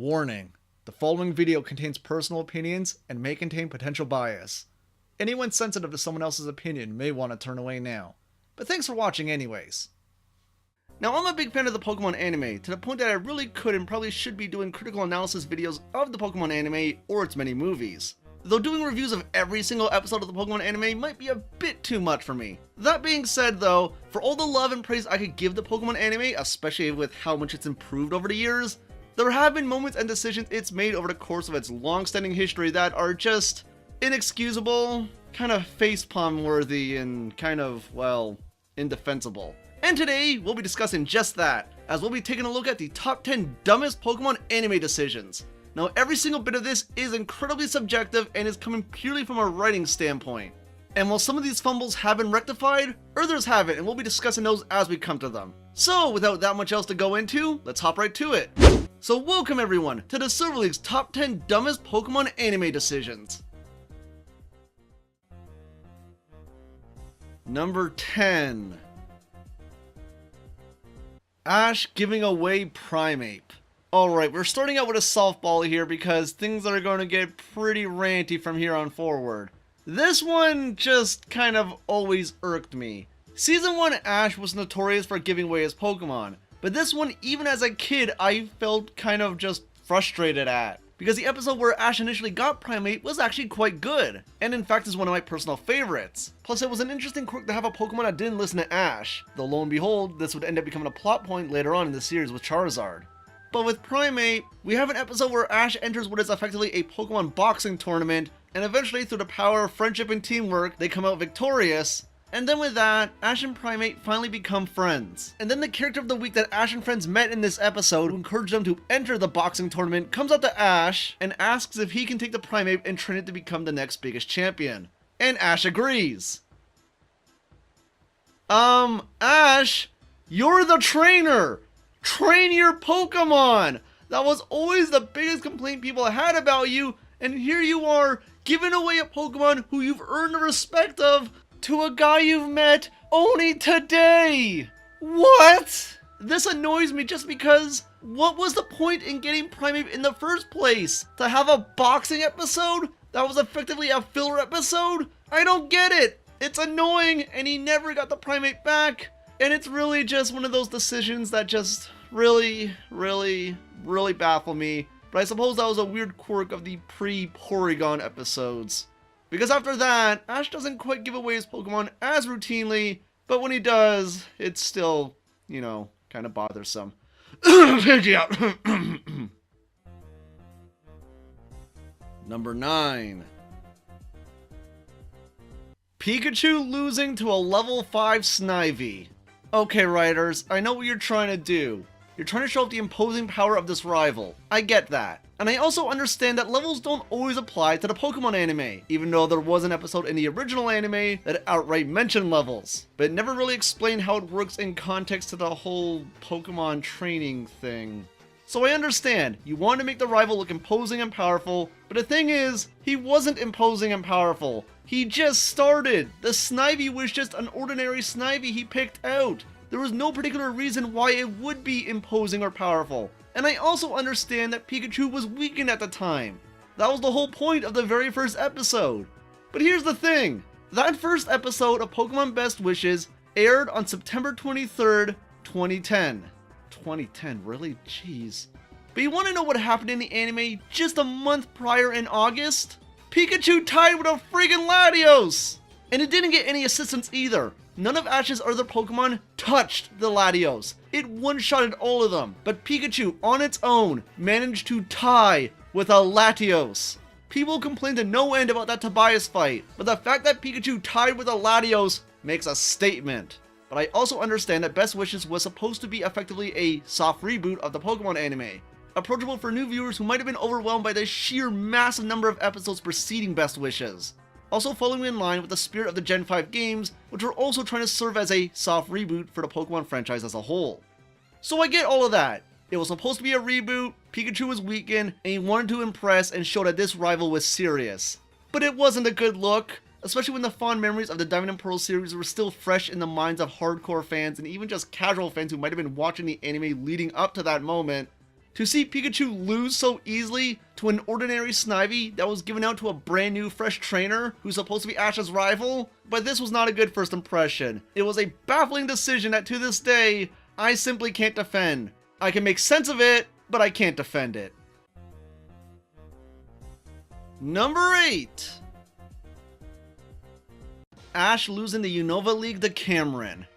Warning: the following video contains personal opinions and may contain potential bias. Anyone sensitive to someone else's opinion may want to turn away now. But thanks for watching anyways. Now, I'm a big fan of the Pokemon anime, to the point that I really could and probably should be doing critical analysis videos of the Pokemon anime or its many movies. Though doing reviews of every single episode of the Pokemon anime might be a bit too much for me. That being said though, for all the love and praise I could give the Pokemon anime, especially with how much it's improved over the years, there have been moments and decisions it's made over the course of its long-standing history that are just inexcusable, kind of facepalm worthy, and kind of, well, indefensible. And today, we'll be discussing just that, as we'll be taking a look at the top 10 dumbest Pokemon anime decisions. Now, every single bit of this is incredibly subjective and is coming purely from a writing standpoint. And while some of these fumbles have been rectified, others haven't, and we'll be discussing those as we come to them. So, without that much else to go into, let's hop right to it. So welcome everyone to the Silver League's top 10 dumbest Pokemon anime decisions. Number 10. Ash giving away Primeape. Alright, we're starting out with a softball here because things are going to get pretty ranty from here on forward. This one just kind of always irked me. Season 1 Ash was notorious for giving away his Pokemon, but this one, even as a kid, I felt kind of just frustrated at. Because the episode where Ash initially got Primeape was actually quite good, and in fact is one of my personal favorites. Plus it was an interesting quirk to have a Pokemon that didn't listen to Ash, though lo and behold, this would end up becoming a plot point later on in the series with Charizard. But with Primeape, we have an episode where Ash enters what is effectively a Pokemon boxing tournament, and eventually through the power of friendship and teamwork, they come out victorious. And then with that, Ash and Primeape finally become friends. And then the character of the week that Ash and friends met in this episode, who encouraged them to enter the boxing tournament, comes up to Ash and asks if he can take the Primeape and train it to become the next biggest champion. And Ash agrees. Ash, you're the trainer! Train your Pokemon! That was always the biggest complaint people had about you, and here you are, giving away a Pokemon who you've earned the respect of to a guy you've met only today! What? This annoys me just because what was the point in getting Primeape in the first place? To have a boxing episode that was effectively a filler episode? I don't get it! It's annoying, and he never got the Primeape back, and it's really just one of those decisions that just really baffle me. But I suppose that was a weird quirk of the pre-Porygon episodes. Because after that, Ash doesn't quite give away his Pokemon as routinely, but when he does, it's still, you know, kind of bothersome. Number 9. Pikachu losing to a level 5 Snivy. Okay, writers, I know what you're trying to do. You're trying to show off the imposing power of this rival. I get that. And I also understand that levels don't always apply to the Pokemon anime, even though there was an episode in the original anime that outright mentioned levels, but it never really explained how it works in context to the whole Pokemon training thing. So I understand, you want to make the rival look imposing and powerful, but the thing is, he wasn't imposing and powerful. He just started. The Snivy was just an ordinary Snivy he picked out. There was no particular reason why it would be imposing or powerful. And I also understand that Pikachu was weakened at the time. That was the whole point of the very first episode. But here's the thing. That first episode of Pokemon Best Wishes aired on September 23rd, 2010. 2010, really? Jeez. But you want to know what happened in the anime just a month prior in August? Pikachu tied with a friggin' Latios! And it didn't get any assistance either. None of Ash's other Pokemon touched the Latios. It one-shotted all of them, but Pikachu, on its own, managed to tie with a Latios. People complained to no end about that Tobias fight, but the fact that Pikachu tied with a Latios makes a statement. But I also understand that Best Wishes was supposed to be effectively a soft reboot of the Pokemon anime, approachable for new viewers who might have been overwhelmed by the sheer massive number of episodes preceding Best Wishes. Also following in line with the spirit of the Gen 5 games, which were also trying to serve as a soft reboot for the Pokemon franchise as a whole. So I get all of that. It was supposed to be a reboot, Pikachu was weakened, and he wanted to impress and show that this rival was serious. But it wasn't a good look, especially when the fond memories of the Diamond and Pearl series were still fresh in the minds of hardcore fans and even just casual fans who might have been watching the anime leading up to that moment. To see Pikachu lose so easily to an ordinary Snivy that was given out to a brand new fresh trainer who's supposed to be Ash's rival, but this was not a good first impression. It was a baffling decision that to this day, I simply can't defend. I can make sense of it, but I can't defend it. Number 8. Ash losing the Unova League to Cameron.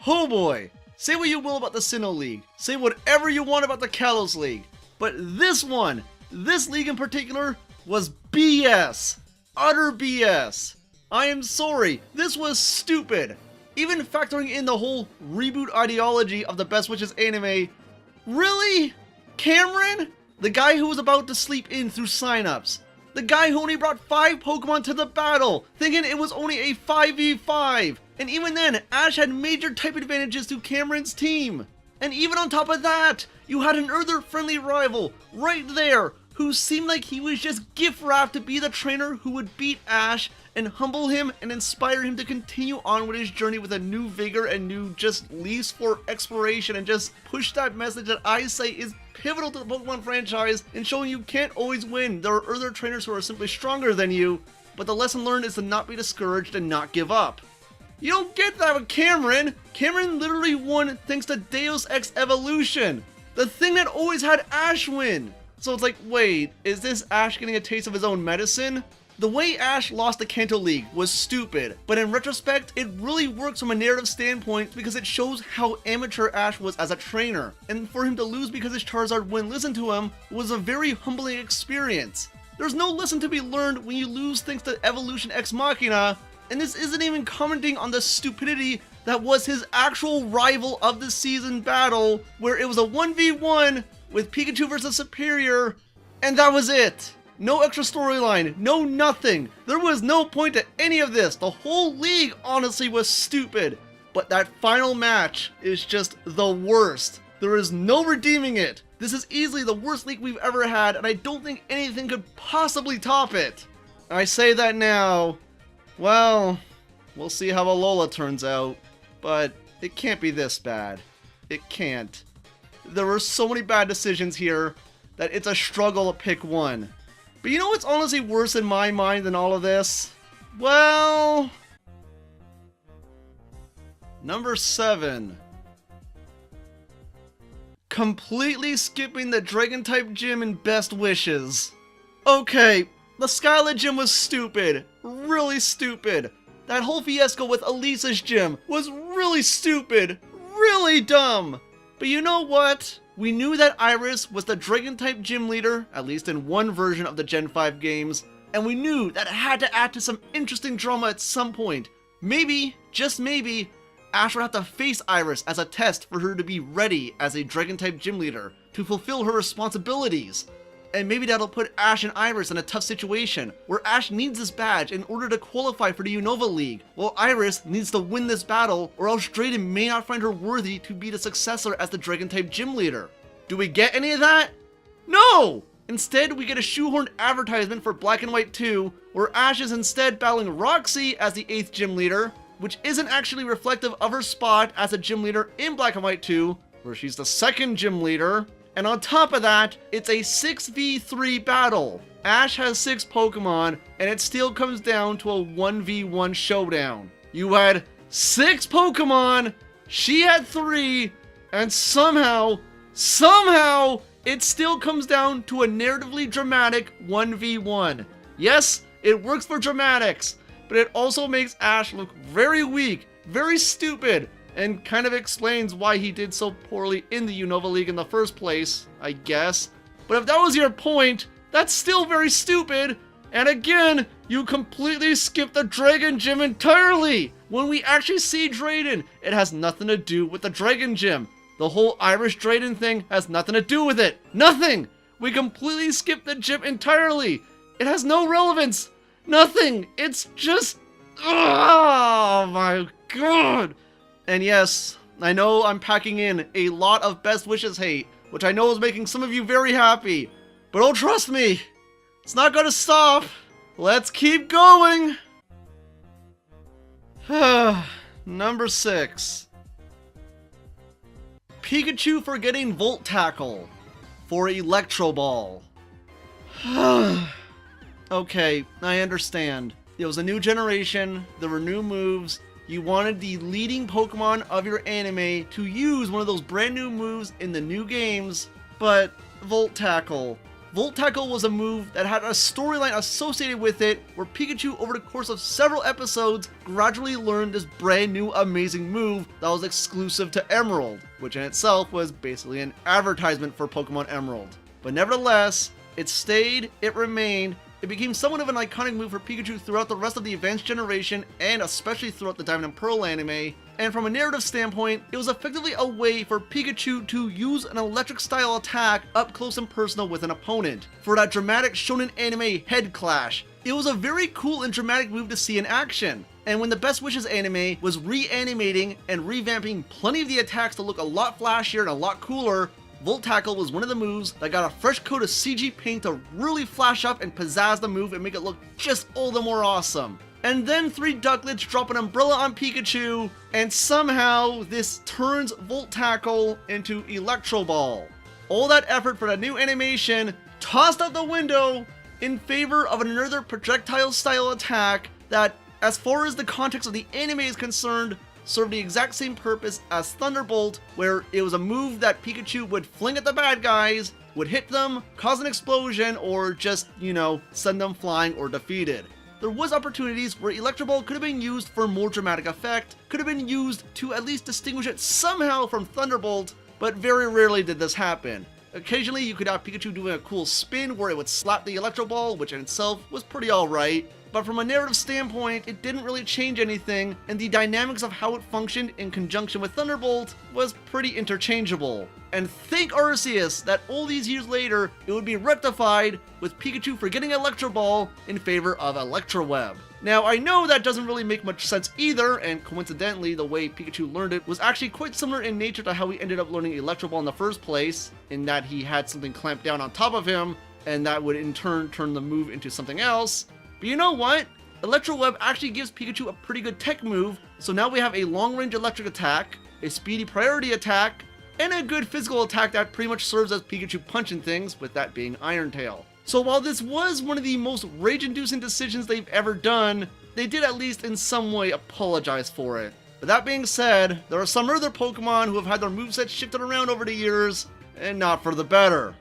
Oh boy! Say what you will about the Sinnoh League, say whatever you want about the Kalos League, but this league in particular, was BS. Utter BS. I am sorry, this was stupid. Even factoring in the whole reboot ideology of the Best Wishes anime, really? Cameron? The guy who was about to sleep in through signups. The guy who only brought 5 Pokemon to the battle, thinking it was only a 5v5. And even then, Ash had major type advantages to Cameron's team. And even on top of that, you had an Earther-friendly rival right there who seemed like he was just gift wrapped to be the trainer who would beat Ash and humble him and inspire him to continue on with his journey with a new vigor and new just leaps for exploration, and just push that message that I say is pivotal to the Pokemon franchise in showing you can't always win. There are other trainers who are simply stronger than you, but the lesson learned is to not be discouraged and not give up. You don't get that with Cameron. Cameron literally won thanks to Deus Ex Evolution, the thing that always had Ash win. So it's like, wait, is this Ash getting a taste of his own medicine? The way Ash lost the Kanto League was stupid, but in retrospect, it really works from a narrative standpoint because it shows how amateur Ash was as a trainer. And for him to lose because his Charizard wouldn't listen to him was a very humbling experience. There's no lesson to be learned when you lose thanks to Evolution Ex Machina, and this isn't even commenting on the stupidity that was his actual rival of the season battle, where it was a 1v1 with Pikachu versus Superior, and that was it. No extra storyline, no nothing. There was no point to any of this. The whole league honestly was stupid. But that final match is just the worst. There is no redeeming it. This is easily the worst league we've ever had, and I don't think anything could possibly top it. I say that now. Well, we'll see how Alola turns out, but it can't be this bad. It can't. There were so many bad decisions here that it's a struggle to pick one. But you know what's honestly worse in my mind than all of this? Well, number 7. Completely skipping the Dragon-type gym in Best Wishes. Okay, the Skyla gym was stupid. Really stupid. That whole fiasco with Elisa's gym was really stupid. Really dumb. But you know what? We knew that Iris was the Dragon-type gym leader, at least in one version of the Gen 5 games, and we knew that it had to add to some interesting drama at some point. Maybe, just maybe, Ash would have to face Iris as a test for her to be ready as a Dragon-type gym leader to fulfill her responsibilities. And maybe that'll put Ash and Iris in a tough situation, where Ash needs this badge in order to qualify for the Unova League, while Iris needs to win this battle, or else Drayden may not find her worthy to be the successor as the Dragon-type gym leader. Do we get any of that? No! Instead, we get a shoehorned advertisement for Black and White 2, where Ash is instead battling Roxy as the 8th gym leader, which isn't actually reflective of her spot as a gym leader in Black and White 2, where she's the 2nd gym leader. And on top of that, it's a 6v3 battle. Ash has 6 Pokemon, and it still comes down to a 1v1 showdown. You had 6 Pokemon, she had 3, and somehow, it still comes down to a narratively dramatic 1v1. Yes, it works for dramatics, but it also makes Ash look very weak, very stupid, and kind of explains why he did so poorly in the Unova League in the first place, I guess. But if that was your point, that's still very stupid. And again, you completely skipped the Dragon Gym entirely. When we actually see Drayden, it has nothing to do with the Dragon Gym. The whole Irish Drayden thing has nothing to do with it. Nothing! We completely skipped the gym entirely. It has no relevance. Nothing. It's just... oh my god. And yes, I know I'm packing in a lot of Best Wishes hate, which I know is making some of you very happy. But oh, trust me, it's not gonna stop. Let's keep going. Number 6. Pikachu forgetting Volt Tackle. for Electro Ball. Okay, I understand. It was a new generation, there were new moves, you wanted the leading Pokemon of your anime to use one of those brand new moves in the new games, but Volt Tackle. Volt Tackle was a move that had a storyline associated with it where Pikachu over the course of several episodes gradually learned this brand new amazing move that was exclusive to Emerald, which in itself was basically an advertisement for Pokemon Emerald. But nevertheless, it stayed, it remained, it became somewhat of an iconic move for Pikachu throughout the rest of the Advanced generation and especially throughout the Diamond and Pearl anime, and from a narrative standpoint, it was effectively a way for Pikachu to use an electric style attack up close and personal with an opponent, for that dramatic shonen anime head clash. It was a very cool and dramatic move to see in action, and when the Best Wishes anime was reanimating and revamping plenty of the attacks to look a lot flashier and a lot cooler, Volt Tackle was one of the moves that got a fresh coat of CG paint to really flash up and pizzazz the move and make it look just all the more awesome. And then 3 Ducklets drop an umbrella on Pikachu, and somehow this turns Volt Tackle into Electro Ball. All that effort for that new animation tossed out the window in favor of another projectile style attack that, as far as the context of the anime is concerned, served the exact same purpose as Thunderbolt, where it was a move that Pikachu would fling at the bad guys, would hit them, cause an explosion, or just, send them flying or defeated. There was opportunities where Electro Ball could have been used for more dramatic effect, could have been used to at least distinguish it somehow from Thunderbolt, but very rarely did this happen. Occasionally you could have Pikachu doing a cool spin where it would slap the Electro Ball, which in itself was pretty alright, but from a narrative standpoint, it didn't really change anything, and the dynamics of how it functioned in conjunction with Thunderbolt was pretty interchangeable. And thank Arceus that all these years later, it would be rectified with Pikachu forgetting Electro Ball in favor of Electro Web. Now, I know that doesn't really make much sense either, and coincidentally, the way Pikachu learned it was actually quite similar in nature to how he ended up learning Electro Ball in the first place, in that he had something clamped down on top of him, and that would in turn turn the move into something else. But you know what? Electro Web actually gives Pikachu a pretty good tech move, so now we have a long-range electric attack, a speedy priority attack, and a good physical attack that pretty much serves as Pikachu punching things, with that being Iron Tail. So while this was one of the most rage-inducing decisions they've ever done, they did at least in some way apologize for it. But that being said, there are some other Pokemon who have had their movesets shifted around over the years, and not for the better.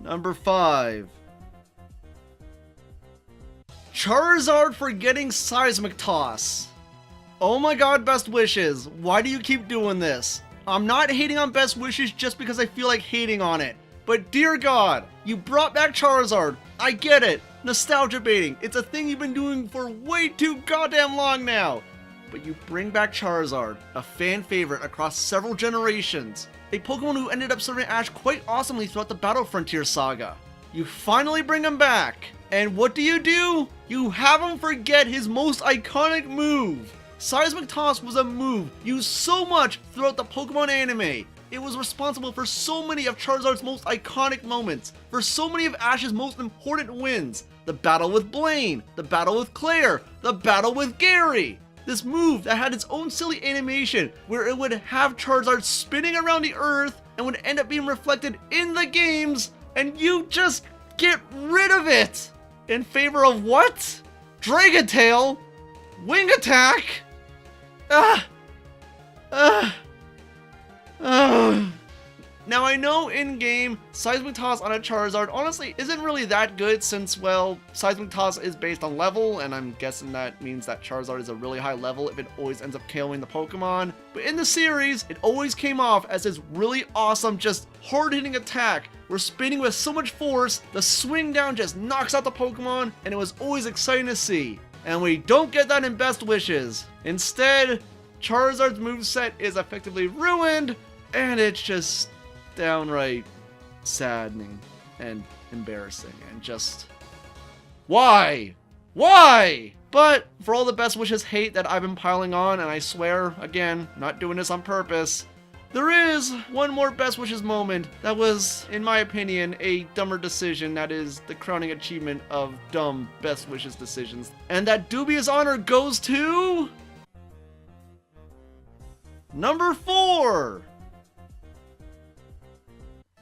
Number 5. Charizard for getting Seismic Toss. Oh my god, Best Wishes, why do you keep doing this? I'm not hating on Best Wishes just because I feel like hating on it. But dear god, you brought back Charizard. I get it. Nostalgia baiting. It's a thing you've been doing for way too goddamn long now. But you bring back Charizard, a fan favorite across several generations. A Pokemon who ended up serving Ash quite awesomely throughout the Battle Frontier saga. You finally bring him back. And what do? You have him forget his most iconic move. Seismic Toss was a move used so much throughout the Pokemon anime. It was responsible for so many of Charizard's most iconic moments, for so many of Ash's most important wins. The battle with Blaine, the battle with Claire, the battle with Gary. This move that had its own silly animation where it would have Charizard spinning around the earth and would end up being reflected in the games, and you just get rid of it! In favor of what? Dragon Tail? Wing Attack? Now I know in-game, Seismic Toss on a Charizard honestly isn't really that good since, well, Seismic Toss is based on level, and I'm guessing that means that Charizard is a really high level if it always ends up KOing the Pokemon. But in the series, it always came off as this really awesome, just hard-hitting attack where spinning with so much force, the swing down just knocks out the Pokemon, and it was always exciting to see. And we don't get that in Best Wishes. Instead, Charizard's moveset is effectively ruined, and it's just downright saddening and embarrassing and just... Why? Why? But for all the Best Wishes hate that I've been piling on, and I swear, again, not doing this on purpose, there is one more Best Wishes moment that was, in my opinion, a dumber decision that is the crowning achievement of dumb Best Wishes decisions. And that dubious honor goes to... Number 4!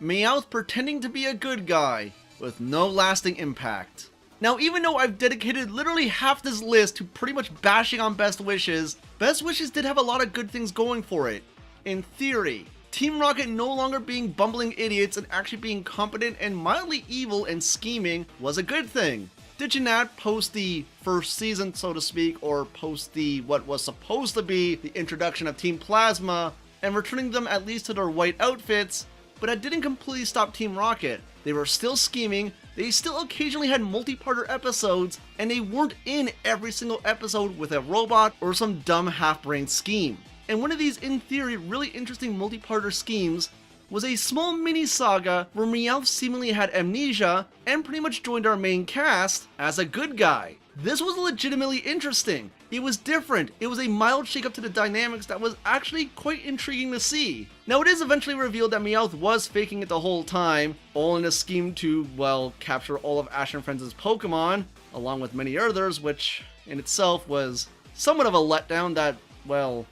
Meowth pretending to be a good guy with no lasting impact. Now, even though I've dedicated literally half this list to pretty much bashing on Best Wishes did have a lot of good things going for it. In theory, Team Rocket no longer being bumbling idiots and actually being competent and mildly evil and scheming was a good thing. Ditching that post the first season, so to speak, or post the what was supposed to be the introduction of Team Plasma, and returning them at least to their white outfits, but that didn't completely stop Team Rocket. They were still scheming, they still occasionally had multi-parter episodes, and they weren't in every single episode with a robot or some dumb half-brained scheme. And one of these, in theory, really interesting multi-parter schemes was a small mini-saga where Meowth seemingly had amnesia and pretty much joined our main cast as a good guy. This was legitimately interesting. It was different. It was a mild shakeup to the dynamics that was actually quite intriguing to see. Now, it is eventually revealed that Meowth was faking it the whole time, all in a scheme to, well, capture all of Ash and Friends' Pokemon, along with many others, which in itself was somewhat of a letdown that, well,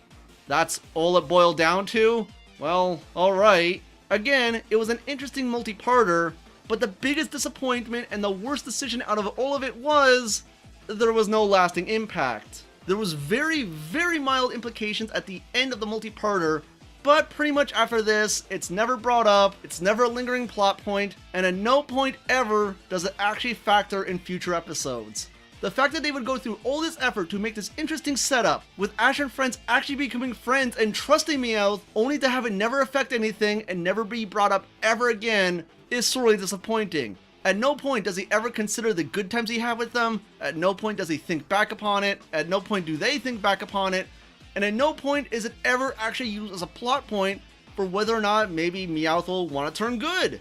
that's all it boiled down to? Well, alright. Again, it was an interesting multi-parter, but the biggest disappointment and the worst decision out of all of it was there was no lasting impact. There was very, very mild implications at the end of the multi-parter, but pretty much after this, it's never brought up, it's never a lingering plot point, and at no point ever does it actually factor in future episodes. The fact that they would go through all this effort to make this interesting setup, with Ash and Friends actually becoming friends and trusting Meowth, only to have it never affect anything and never be brought up ever again, is sorely disappointing. At no point does he ever consider the good times he had with them, at no point does he think back upon it, at no point do they think back upon it, and at no point is it ever actually used as a plot point for whether or not maybe Meowth will want to turn good.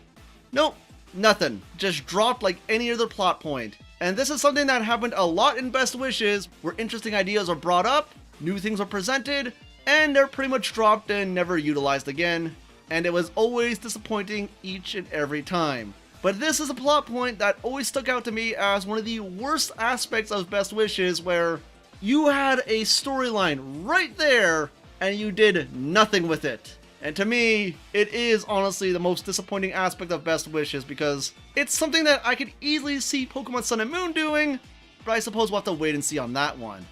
Nope, nothing. Just dropped like any other plot point. And this is something that happened a lot in Best Wishes, where interesting ideas are brought up, new things are presented, and they're pretty much dropped and never utilized again. And it was always disappointing each and every time. But this is a plot point that always stuck out to me as one of the worst aspects of Best Wishes, where you had a storyline right there, and you did nothing with it. And to me, it is honestly the most disappointing aspect of Best Wishes, because it's something that I could easily see Pokemon Sun and Moon doing, but I suppose we'll have to wait and see on that one.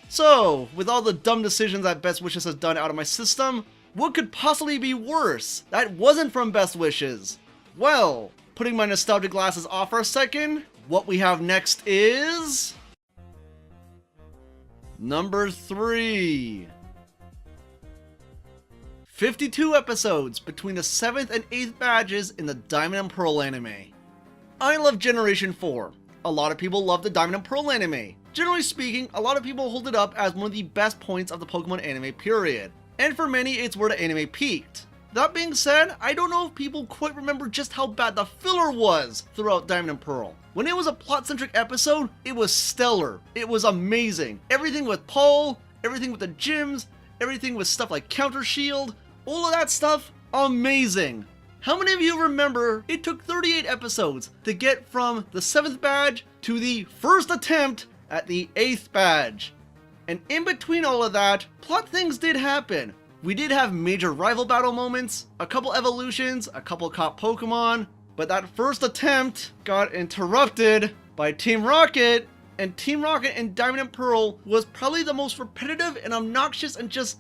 So, with all the dumb decisions that Best Wishes has done out of my system, what could possibly be worse that wasn't from Best Wishes? Well, putting my nostalgia glasses off for a second, what we have next is... Number 3. 52 episodes between the 7th and 8th badges in the Diamond and Pearl anime. I love Generation 4. A lot of people love the Diamond and Pearl anime. Generally speaking, a lot of people hold it up as one of the best points of the Pokemon anime period. And for many, it's where the anime peaked. That being said, I don't know if people quite remember just how bad the filler was throughout Diamond and Pearl. When it was a plot-centric episode, it was stellar. It was amazing. Everything with Paul, everything with the gyms, everything with stuff like Counter Shield, all of that stuff, amazing. How many of you remember it took 38 episodes to get from the 7th badge to the first attempt at the 8th badge? And in between all of that, plot things did happen. We did have major rival battle moments, a couple evolutions, a couple caught Pokemon, but that first attempt got interrupted by Team Rocket, and Team Rocket and Diamond and Pearl was probably the most repetitive and obnoxious and just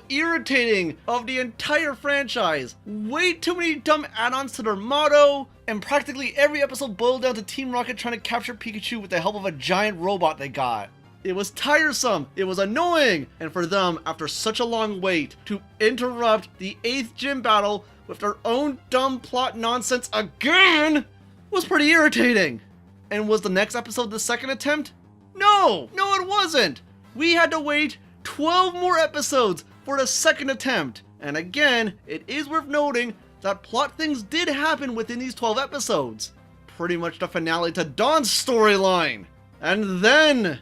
irritating of the entire franchise. Way too many dumb add-ons to their motto, and practically every episode boiled down to Team Rocket trying to capture Pikachu with the help of a giant robot they got. It was tiresome, it was annoying, and for them, after such a long wait, to interrupt the 8th gym battle with their own dumb plot nonsense again was pretty irritating. And was the next episode the second attempt? No, it wasn't. We had to wait 12 more episodes for the second attempt. And again, it is worth noting that plot things did happen within these 12 episodes. Pretty much the finale to Dawn's storyline. And then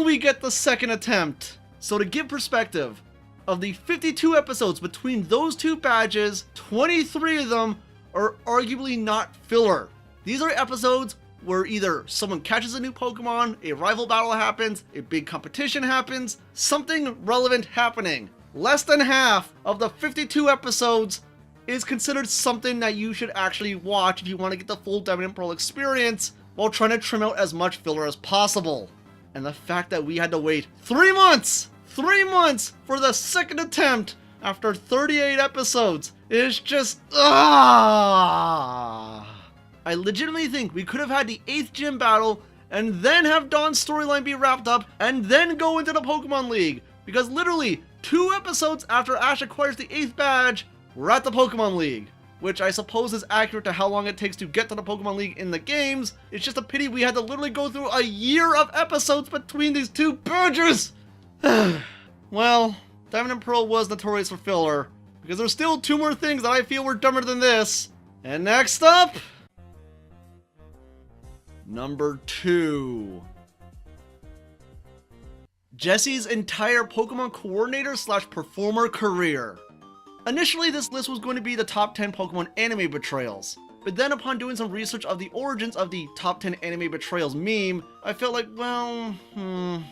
we get the second attempt. So to give perspective, of the 52 episodes between those two badges, 23 of them are arguably not filler. These are episodes where either someone catches a new Pokemon, a rival battle happens, a big competition happens, something relevant happening. Less than half of the 52 episodes is considered something that you should actually watch if you want to get the full Diamond and Pearl experience while trying to trim out as much filler as possible. And the fact that we had to wait 3 months! 3 months for the second attempt after 38 episodes is just... I legitimately think we could have had the 8th gym battle and then have Dawn's storyline be wrapped up and then go into the Pokemon League. Because literally 2 episodes after Ash acquires the 8th badge, we're at the Pokemon League. Which I suppose is accurate to how long it takes to get to the Pokemon League in the games. It's just a pity we had to literally go through a year of episodes between these 2 badges. Well, Diamond and Pearl was notorious for filler, because there's still 2 more things that I feel were dumber than this. And next up, number 2. Jessie's entire Pokemon coordinator / performer career. Initially, this list was going to be the top 10 Pokemon anime betrayals, but then upon doing some research of the origins of the top 10 anime betrayals meme, I felt like, well,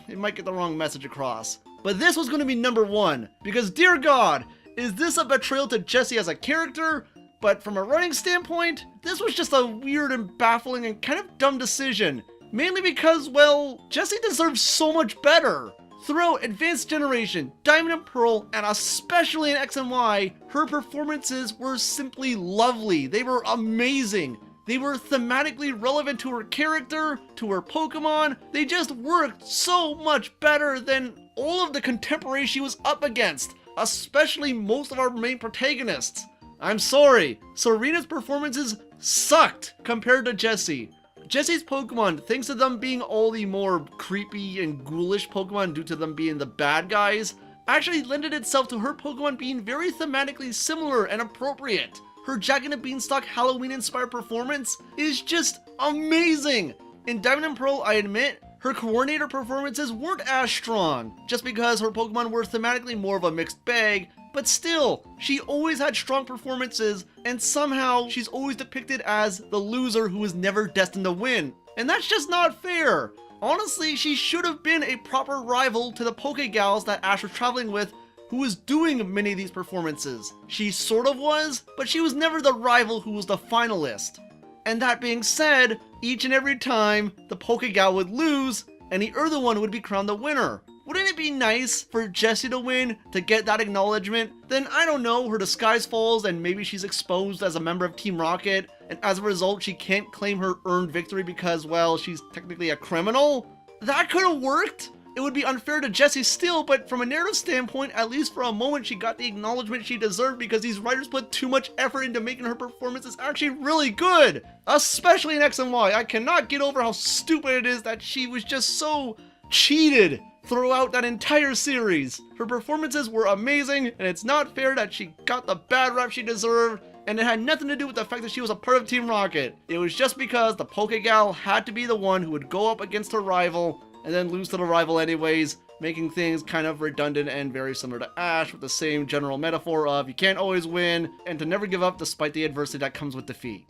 it might get the wrong message across. But this was going to be number 1, because dear God, is this a betrayal to Jessie as a character? But from a writing standpoint, this was just a weird and baffling and kind of dumb decision. Mainly because, well, Jessie deserves so much better. Throughout Advanced Generation, Diamond and Pearl, and especially in X and Y, her performances were simply lovely. They were amazing. They were thematically relevant to her character, to her Pokemon. They just worked so much better than all of the contemporaries she was up against, especially most of our main protagonists. I'm sorry, Serena's performances sucked compared to Jessie. Jessie's Pokemon, thanks to them being all the more creepy and ghoulish Pokemon due to them being the bad guys, actually lended itself to her Pokemon being very thematically similar and appropriate. Her Jack and the Beanstalk Halloween-inspired performance is just amazing! In Diamond and Pearl, I admit, her coordinator performances weren't as strong, just because her Pokemon were thematically more of a mixed bag, but still, she always had strong performances, and somehow she's always depicted as the loser who was never destined to win. And that's just not fair. Honestly, she should have been a proper rival to the Pokegals that Ash was traveling with, who was doing many of these performances. She sort of was, but she was never the rival who was the finalist. And that being said, each and every time the Pokegal would lose, and the other one would be crowned the winner. Wouldn't it be nice for Jessie to win, to get that acknowledgement? Then, I don't know, her disguise falls and maybe she's exposed as a member of Team Rocket, and as a result she can't claim her earned victory because, well, she's technically a criminal? That could have worked! It would be unfair to Jessie still, but from a narrative standpoint, at least for a moment she got the acknowledgement she deserved because these writers put too much effort into making her performances actually really good! Especially in X and Y, I cannot get over how stupid it is that she was just so cheated throughout that entire series. Her performances were amazing, and it's not fair that she got the bad rap she deserved, and it had nothing to do with the fact that she was a part of Team Rocket. It was just because the Pokegal had to be the one who would go up against her rival, and then lose to the rival anyways, making things kind of redundant and very similar to Ash, with the same general metaphor of you can't always win, and to never give up despite the adversity that comes with defeat.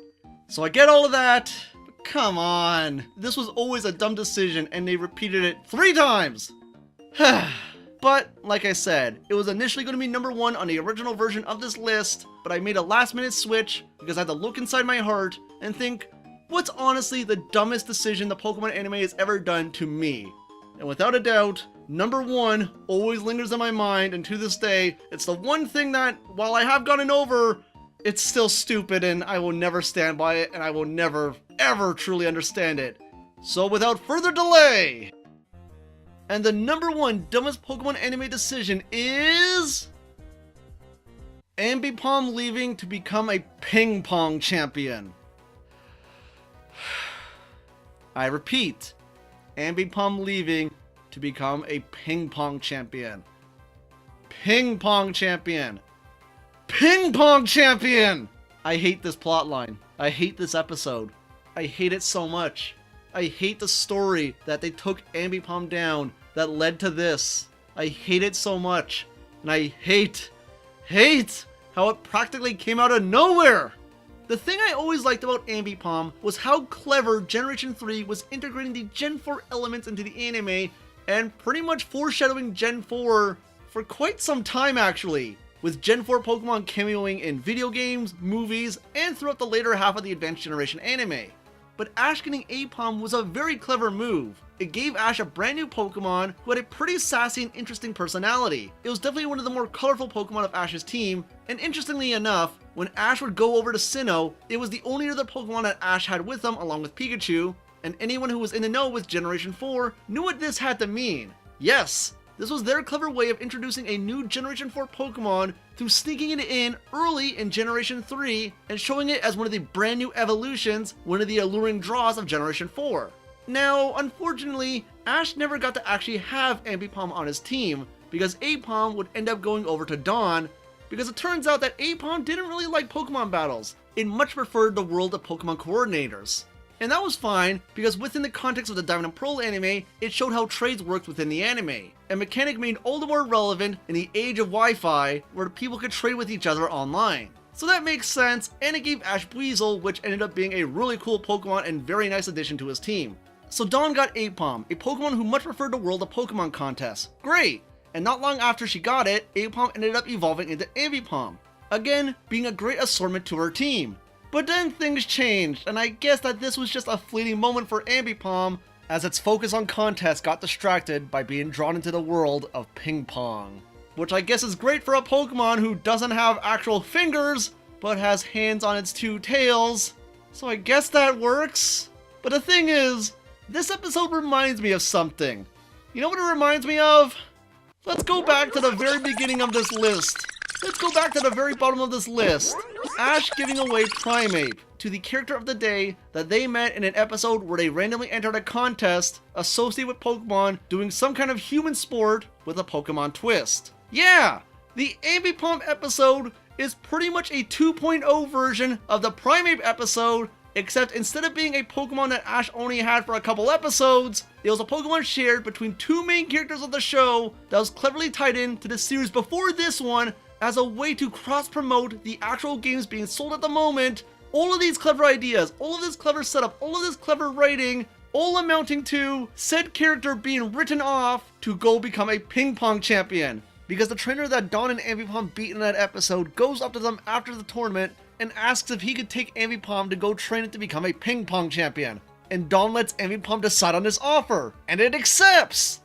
So I get all of that, but come on. This was always a dumb decision, and they repeated it 3 times! But, like I said, it was initially going to be number 1 on the original version of this list, but I made a last minute switch because I had to look inside my heart and think, what's honestly the dumbest decision the Pokemon anime has ever done to me? And without a doubt, number 1 always lingers in my mind, and to this day, it's the one thing that, while I have gotten over, it's still stupid and I will never stand by it, and I will never, ever truly understand it. So without further delay, and the number 1 dumbest Pokemon anime decision is Ambipom leaving to become a ping pong champion. I repeat, Ambipom leaving to become a ping pong champion. Ping pong champion. Ping pong champion! I hate this plotline. I hate this episode. I hate it so much. I hate the story that they took Ambipom down that led to this. I hate it so much. And I hate how it practically came out of nowhere! The thing I always liked about Ambipom was how clever Generation 3 was integrating the Gen 4 elements into the anime and pretty much foreshadowing Gen 4 for quite some time actually. with Gen 4 Pokemon cameoing in video games, movies, and throughout the later half of the Advanced Generation anime. But Ash getting Aipom was a very clever move. It gave Ash a brand new Pokemon who had a pretty sassy and interesting personality. It was definitely one of the more colorful Pokemon of Ash's team, and interestingly enough, when Ash would go over to Sinnoh, it was the only other Pokemon that Ash had with him along with Pikachu, and anyone who was in the know with Generation 4 knew what this had to mean. Yes, this was their clever way of introducing a new Generation 4 Pokemon through sneaking it in early in Generation 3 and showing it as one of the brand new evolutions, one of the alluring draws of Generation 4. Now, unfortunately, Ash never got to actually have Ambipom on his team because Aipom would end up going over to Dawn, because it turns out that Aipom didn't really like Pokemon battles. It much preferred the world of Pokemon coordinators. And that was fine, because within the context of the Diamond and Pearl anime, it showed how trades worked within the anime, a mechanic made all the more relevant in the age of Wi-Fi, where people could trade with each other online. So that makes sense, and it gave Ash Buizel, which ended up being a really cool Pokemon and very nice addition to his team. So Dawn got Aipom, a Pokemon who much preferred the world of Pokemon contests. Great! And not long after she got it, Aipom ended up evolving into Ambipom, again being a great assortment to her team. But then things changed, and I guess that this was just a fleeting moment for Ambipom, as its focus on contests got distracted by being drawn into the world of ping pong. Which I guess is great for a Pokemon who doesn't have actual fingers, but has hands on its two tails, so I guess that works. But the thing is, this episode reminds me of something. You know what it reminds me of? Let's go back to the very beginning of this list. Let's go back to the very bottom of this list. Ash giving away Primeape to the character of the day that they met in an episode where they randomly entered a contest associated with Pokemon doing some kind of human sport with a Pokemon twist. Yeah, the Ambipom episode is pretty much a 2.0 version of the Primeape episode, except instead of being a Pokemon that Ash only had for a couple episodes, it was a Pokemon shared between two main characters of the show that was cleverly tied in to the series before this one as a way to cross-promote the actual games being sold at the moment. All of these clever ideas, all of this clever setup, all of this clever writing, all amounting to said character being written off to go become a ping pong champion. Because the trainer that Dawn and Ambipom beat in that episode goes up to them after the tournament and asks if he could take Ambipom to go train it to become a ping pong champion. And Dawn lets Ambipom decide on this offer, and it accepts!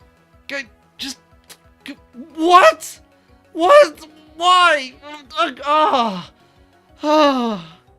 What? What? Why?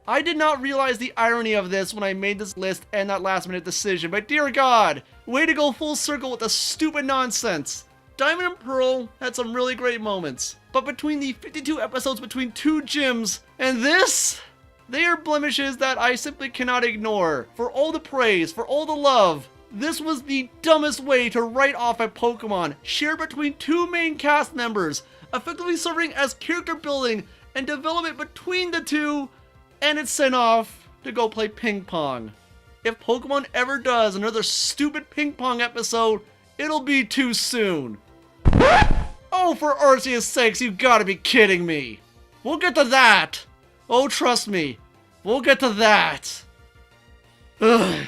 I did not realize the irony of this when I made this list and that last minute decision, but dear God, way to go full circle with the stupid nonsense. Diamond and Pearl had some really great moments, but between the 52 episodes between two gyms and this, they are blemishes that I simply cannot ignore. For all the praise, for all the love, this was the dumbest way to write off a Pokemon shared between two main cast members, effectively serving as character building and development between the two, and it's sent off to go play ping pong. If Pokemon ever does another stupid ping pong episode, it'll be too soon. Oh, for Arceus' sakes, you gotta be kidding me. We'll get to that. Oh, trust me, we'll get to that. Ugh.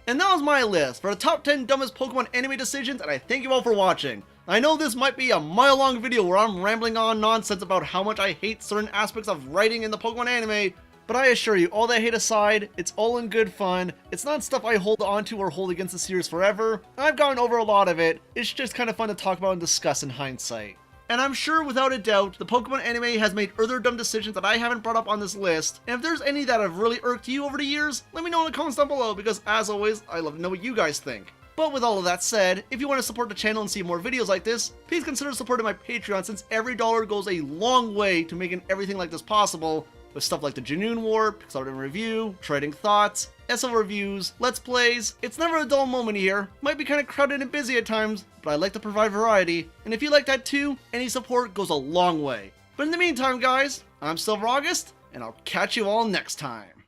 And that was my list for the top 10 dumbest Pokemon anime decisions, and I thank you all for watching. I know this might be a mile-long video where I'm rambling on nonsense about how much I hate certain aspects of writing in the Pokemon anime, but I assure you, all that hate aside, it's all in good fun. It's not stuff I hold onto or hold against the series forever. I've gotten over a lot of it. It's just kind of fun to talk about and discuss in hindsight. And I'm sure without a doubt, the Pokemon anime has made other dumb decisions that I haven't brought up on this list. And if there's any that have really irked you over the years, let me know in the comments down below, because as always, I love to know what you guys think. But with all of that said, if you want to support the channel and see more videos like this, please consider supporting my Patreon, since every dollar goes a long way to making everything like this possible, with stuff like the Junoon War, Pixar in Review, Trading Thoughts, SL Reviews, Let's Plays. It's never a dull moment here. Might be kind of crowded and busy at times, but I like to provide variety, and if you like that too, any support goes a long way. But in the meantime guys, I'm Silver August, and I'll catch you all next time.